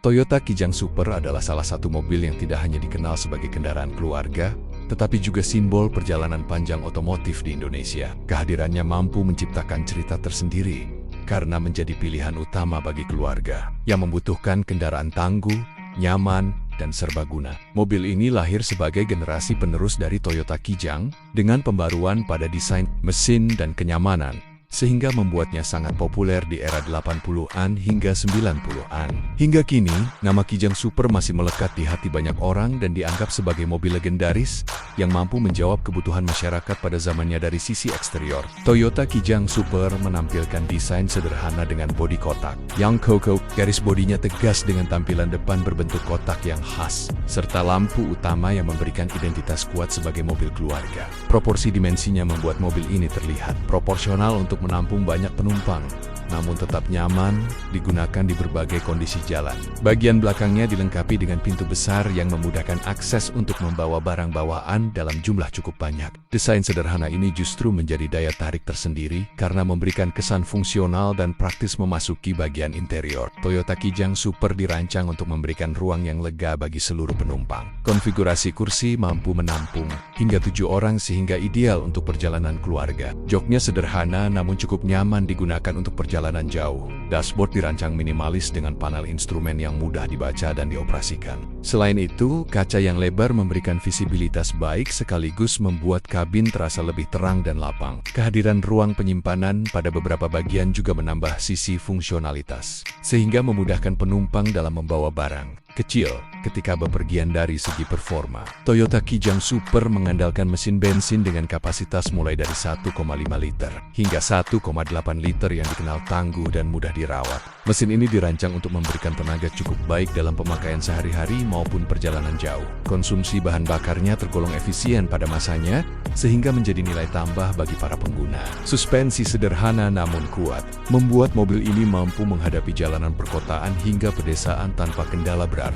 Toyota Kijang Super adalah salah satu mobil yang tidak hanya dikenal sebagai kendaraan keluarga, tetapi juga simbol perjalanan panjang otomotif di Indonesia. Kehadirannya mampu menciptakan cerita tersendiri karena menjadi pilihan utama bagi keluarga yang membutuhkan kendaraan tangguh, nyaman, dan serbaguna. Mobil ini lahir sebagai generasi penerus dari Toyota Kijang dengan pembaruan pada desain, mesin, dan kenyamanan, sehingga membuatnya sangat populer di era 80-an hingga 90-an. Hingga kini, nama Kijang Super masih melekat di hati banyak orang dan dianggap sebagai mobil legendaris yang mampu menjawab kebutuhan masyarakat pada zamannya. Dari sisi eksterior, Toyota Kijang Super menampilkan desain sederhana dengan bodi kotak yang kokoh, garis bodinya tegas dengan tampilan depan berbentuk kotak yang khas, serta lampu utama yang memberikan identitas kuat sebagai mobil keluarga. Proporsi dimensinya membuat mobil ini terlihat proporsional untuk menampung banyak penumpang, namun tetap nyaman digunakan di berbagai kondisi jalan. Bagian belakangnya dilengkapi dengan pintu besar yang memudahkan akses untuk membawa barang bawaan dalam jumlah cukup banyak. Desain sederhana ini justru menjadi daya tarik tersendiri karena memberikan kesan fungsional dan praktis memasuki bagian interior. Toyota Kijang Super dirancang untuk memberikan ruang yang lega bagi seluruh penumpang. Konfigurasi kursi mampu menampung hingga 7 orang sehingga ideal untuk perjalanan keluarga. Joknya sederhana namun cukup nyaman digunakan untuk perjalanan jauh. Dashboard dirancang minimalis dengan panel instrumen yang mudah dibaca dan dioperasikan. Selain itu, kaca yang lebar memberikan visibilitas baik sekaligus membuat kabin terasa lebih terang dan lapang. Kehadiran ruang penyimpanan pada beberapa bagian juga menambah sisi fungsionalitas, sehingga memudahkan penumpang dalam membawa barang kecil ketika bepergian. Dari segi performa, Toyota Kijang Super mengandalkan mesin bensin dengan kapasitas mulai dari 1,5 liter hingga 1,8 liter yang dikenal tangguh dan mudah dirawat. Mesin ini dirancang untuk memberikan tenaga cukup baik dalam pemakaian sehari-hari maupun perjalanan jauh. Konsumsi bahan bakarnya tergolong efisien pada masanya, sehingga menjadi nilai tambah bagi para pengguna. Suspensi sederhana namun kuat membuat mobil ini mampu menghadapi jalanan perkotaan hingga pedesaan tanpa kendala berarti.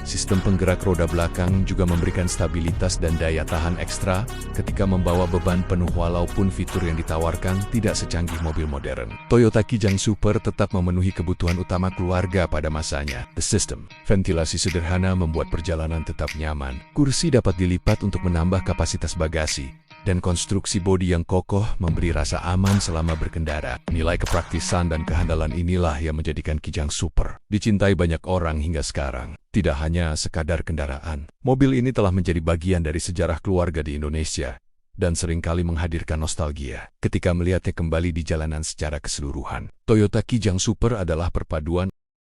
Sistem penggerak roda belakang juga memberikan stabilitas dan daya tahan ekstra ketika membawa beban penuh, walaupun fitur yang ditawarkan tidak secanggih mobil modern. Toyota Kijang Super tetap memenuhi kebutuhan utama keluarga pada masanya. The System. Ventilasi sederhana membuat perjalanan tetap nyaman. Kursi dapat dilipat untuk menambah kapasitas bagasi, dan konstruksi bodi yang kokoh memberi rasa aman selama berkendara. Nilai kepraktisan dan kehandalan inilah yang menjadikan Kijang Super dicintai banyak orang hingga sekarang. Tidak hanya sekadar kendaraan, mobil ini telah menjadi bagian dari sejarah keluarga di Indonesia dan seringkali menghadirkan nostalgia ketika melihatnya kembali di jalanan secara keseluruhan. Toyota Kijang Super adalah perpaduan